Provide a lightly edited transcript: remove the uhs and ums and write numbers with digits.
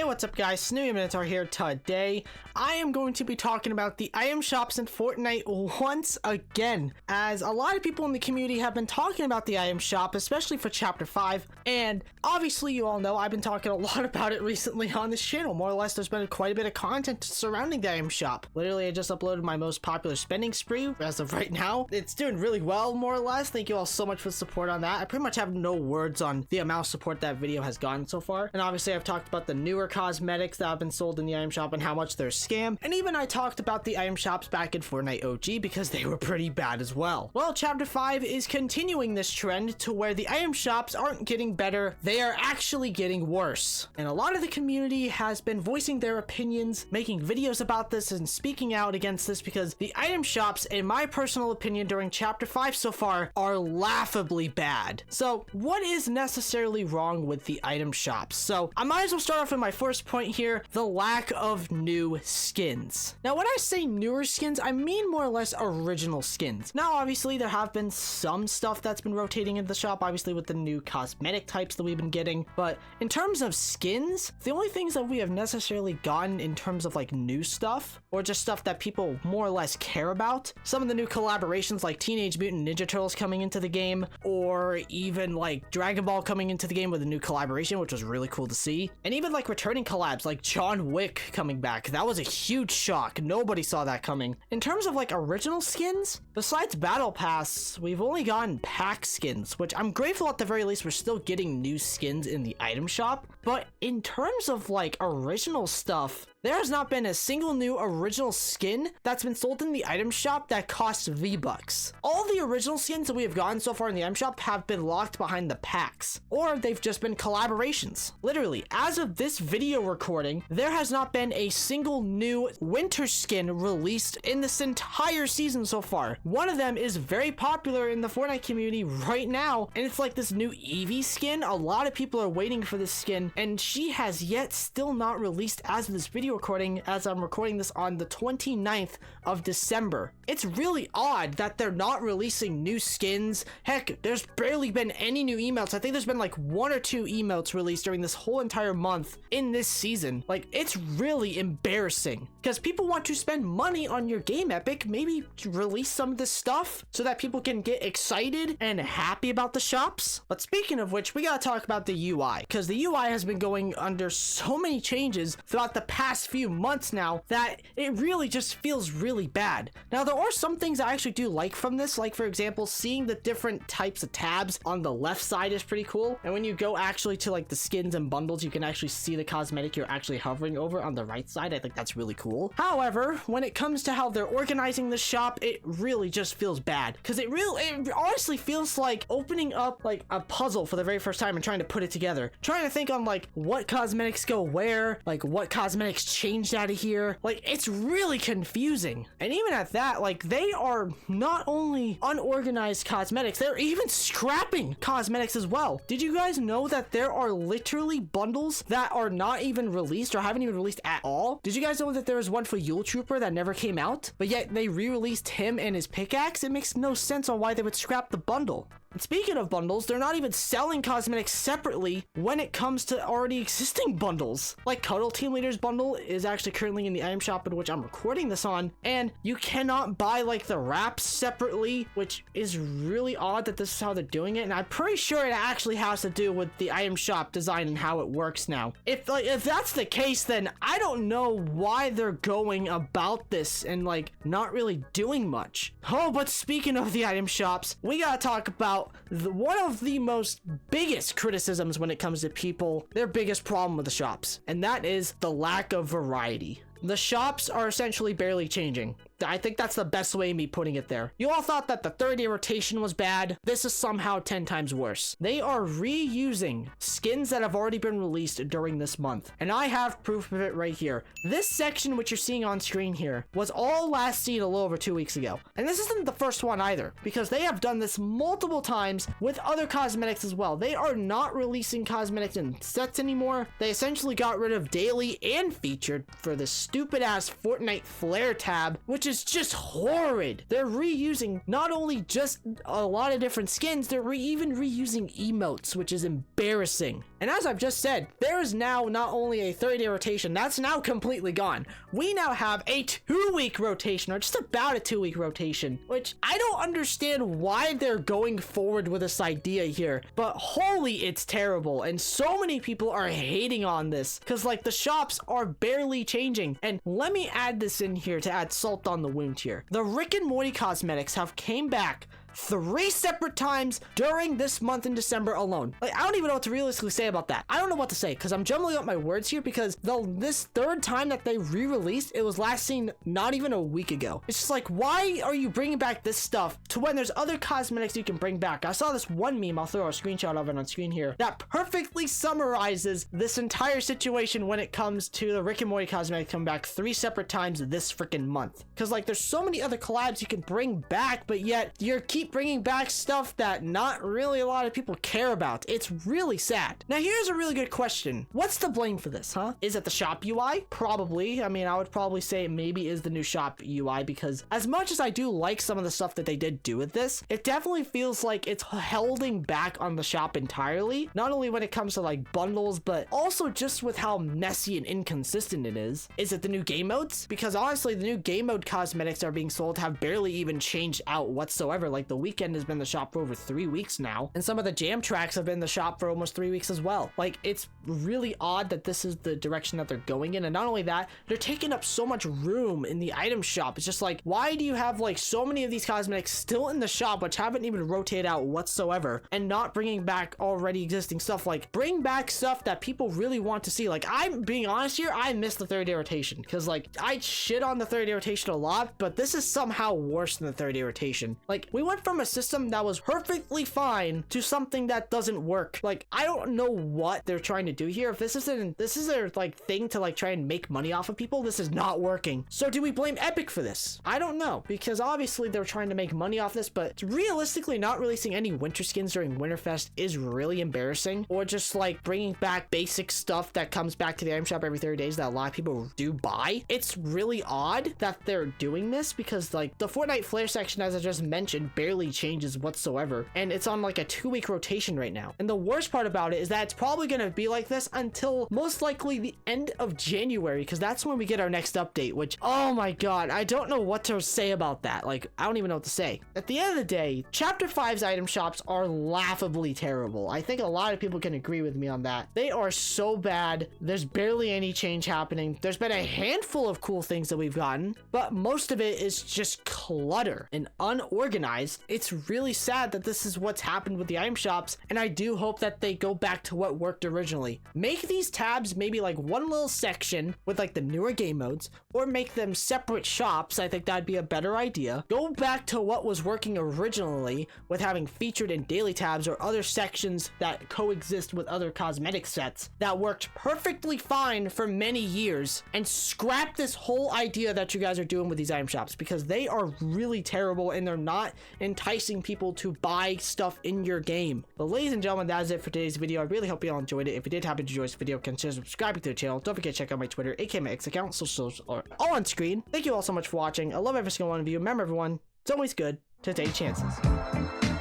Hey, what's up guys, Snooty Minotaur here. Today, I am going to be talking about the item shops in Fortnite once again, as a lot of people in the community have been talking about the item shop, especially for Chapter 5, and obviously you all know I've been talking a lot about it recently on this channel. More or less, there's been quite a bit of content surrounding the item shop. Literally, I just uploaded my most popular spending spree as of right now. It's doing really well, more or less. Thank you all so much for the support on that. I pretty much have no words on the amount of support that video has gotten so far, and obviously I've talked about the newer cosmetics that have been sold in the item shop and how much they're scam, and even I talked about the item shops back in Fortnite OG because they were pretty bad as well. Well, Chapter 5 is continuing this trend to where the item shops aren't getting better, they are actually getting worse. And a lot of the community has been voicing their opinions, making videos about this and speaking out against this because the item shops, in my personal opinion, during Chapter 5 so far are laughably bad. So what is necessarily wrong with the item shops? So I might as well start off with my first point here, the lack of new skins. Now when I say newer skins, I mean more or less original skins. Now obviously there have been some stuff that's been rotating in the shop, obviously with the new cosmetic types that we've been getting, but in terms of skins, the only things that we have necessarily gotten in terms of like new stuff, or just stuff that people more or less care about, some of the new collaborations like Teenage Mutant Ninja Turtles coming into the game, or even like Dragon Ball coming into the game with a new collaboration, which was really cool to see, and even like returning collabs like John Wick coming back. That was a huge shock. Nobody saw that coming. In terms of like original skins, besides Battle Pass, we've only gotten pack skins, which I'm grateful at the very least we're still getting new skins in the item shop. But in terms of like original stuff, there has not been a single new original skin that's been sold in the item shop that costs V-Bucks. All the original skins that we have gotten so far in the item shop have been locked behind the packs, or they've just been collaborations. Literally, as of this video recording, there has not been a single new winter skin released in this entire season so far. One of them is very popular in the Fortnite community right now, and it's like this new Eevee skin. A lot of people are waiting for this skin, and she has yet still not released as of this video recording, as I'm recording this on the 29th of December. It's really odd that they're not releasing new skins. Heck, there's barely been any new emotes. I think there's been like 1 or 2 emotes released during this whole entire month in this season. Like, it's really embarrassing because people want to spend money on your game, Epic. Maybe release some of this stuff so that people can get excited and happy about the shops. But speaking of which, we gotta talk about the UI, because the UI has been going under so many changes throughout the past few months now that it really just feels really bad. Now there are some things I actually do like from this, like for example seeing the different types of tabs on the left side is pretty cool, and when you go actually to like the skins and bundles, you can actually see the cosmetic you're actually hovering over on the right side. I think that's really cool. However, when it comes to how they're organizing the shop, it really just feels bad, because it honestly feels like opening up like a puzzle for the very first time and trying to put it together, trying to think on like what cosmetics go where, like what cosmetics changed out of here. Like, it's really confusing. And even at that, like, they are not only unorganized cosmetics, they're even scrapping cosmetics as well. Did you guys know that there are literally bundles that are not even released or haven't even released at all? Did you guys know that there was one for Yule Trooper that never came out, but yet they re-released him and his pickaxe? It makes no sense on why they would scrap the bundle. And speaking of bundles, they're not even selling cosmetics separately when it comes to already existing bundles. Like Cuddle Team Leader's bundle is actually currently in the item shop in which I'm recording this on, and you cannot buy like the wraps separately, which is really odd that this is how they're doing it. And I'm pretty sure it actually has to do with the item shop design and how it works now. If that's the case, then I don't know why they're going about this and like not really doing much. Oh, but speaking of the item shops, we gotta talk about one of the most biggest criticisms when it comes to people, their biggest problem with the shops, and that is the lack of variety. The shops are essentially barely changing. I think that's the best way of me putting it there. You all thought that the 30-day rotation was bad. This is somehow 10 times worse. They are reusing skins that have already been released during this month, and I have proof of it right here. This section which you're seeing on screen here was all last seen a little over 2 weeks ago. And this isn't the first one either, because they have done this multiple times with other cosmetics as well. They are not releasing cosmetics in sets anymore. They essentially got rid of daily and featured for this stupid ass Fortnite flare tab, which is just horrid. They're reusing not only just a lot of different skins, they're even reusing emotes, which is embarrassing. And as I've just said, there is now not only a 30-day rotation, that's now completely gone. We now have a 2-week rotation, or just about a 2-week rotation, which I don't understand why they're going forward with this idea here, but holy, it's terrible. And so many people are hating on this because like the shops are barely changing. And let me add this in here to add salt on the wound here. The Rick and Morty cosmetics have came back 3 separate times during this month in December alone. Like, I don't even know what to realistically say about that. I don't know what to say because I'm jumbling up my words here because this 3rd time that they re-released, it was last seen not even a week ago. It's just like, why are you bringing back this stuff to when there's other cosmetics you can bring back? I saw this one meme, I'll throw a screenshot of it on screen here, that perfectly summarizes this entire situation when it comes to the Rick and Morty cosmetic coming back 3 separate times this freaking month. Because like, there's so many other collabs you can bring back, but yet you're keep bringing back stuff that not really a lot of people care about. It's really sad. Now here's a really good question. What's the blame for this, huh? Is it the shop UI? Probably. I mean, I would probably say it maybe is the new shop UI because as much as I do like some of the stuff that they did do with this, it definitely feels like it's holding back on the shop entirely. Not only when it comes to like bundles, but also just with how messy and inconsistent it is. Is it the new game modes? Because honestly, the new game mode cosmetics are being sold have barely even changed out whatsoever. Like the weekend has been the shop for over 3 weeks now, and some of the jam tracks have been the shop for almost 3 weeks as well. Like, it's really odd that this is the direction that they're going in, and not only that, they're taking up so much room in the item shop. It's just like, why do you have like so many of these cosmetics still in the shop which haven't even rotated out whatsoever, and not bringing back already existing stuff? Like, bring back stuff that people really want to see. Like, I'm being honest here, I miss the 30-day rotation because like I shit on the 30-day rotation a lot, but this is somehow worse than the 30-day rotation. Like, we went from a system that was perfectly fine to something that doesn't work. Like, I don't know what they're trying to do here. If this is their like thing to like try and make money off of people, this is not working. So do we blame Epic for this? I don't know, because obviously they're trying to make money off this, but realistically not releasing any winter skins during Winterfest is really embarrassing. Or just like bringing back basic stuff that comes back to the item shop every 30 days that a lot of people do buy. It's really odd that they're doing this because like the Fortnite flare section, as I just mentioned, barely changes whatsoever, and it's on like a 2-week rotation right now. And the worst part about it is that it's probably going to be like this until most likely the end of January, because that's when we get our next update, which, oh my god, I don't know what to say about that. Like, I don't even know what to say. At the end of the day, Chapter 5's item shops are laughably terrible. I think a lot of people can agree with me on that. They are so bad. There's barely any change happening. There's been a handful of cool things that we've gotten, but most of it is just clutter and unorganized. It's really sad that this is what's happened with the item shops, and I do hope that they go back to what worked originally. Make these tabs maybe like one little section with like the newer game modes, or make them separate shops. I think that'd be a better idea. Go back to what was working originally with having featured and daily tabs or other sections that coexist with other cosmetic sets that worked perfectly fine for many years, and scrap this whole idea that you guys are doing with these item shops, because they are really terrible and they're not enticing people to buy stuff in your game. But ladies and gentlemen, that is it for today's video. I really hope you all enjoyed it. If you did happen to enjoy this video, consider subscribing to the channel. Don't forget to check out my Twitter, aka my X account. Socials are all on screen. Thank you all so much for watching. I love every single one of you. Remember, everyone, it's always good to take chances.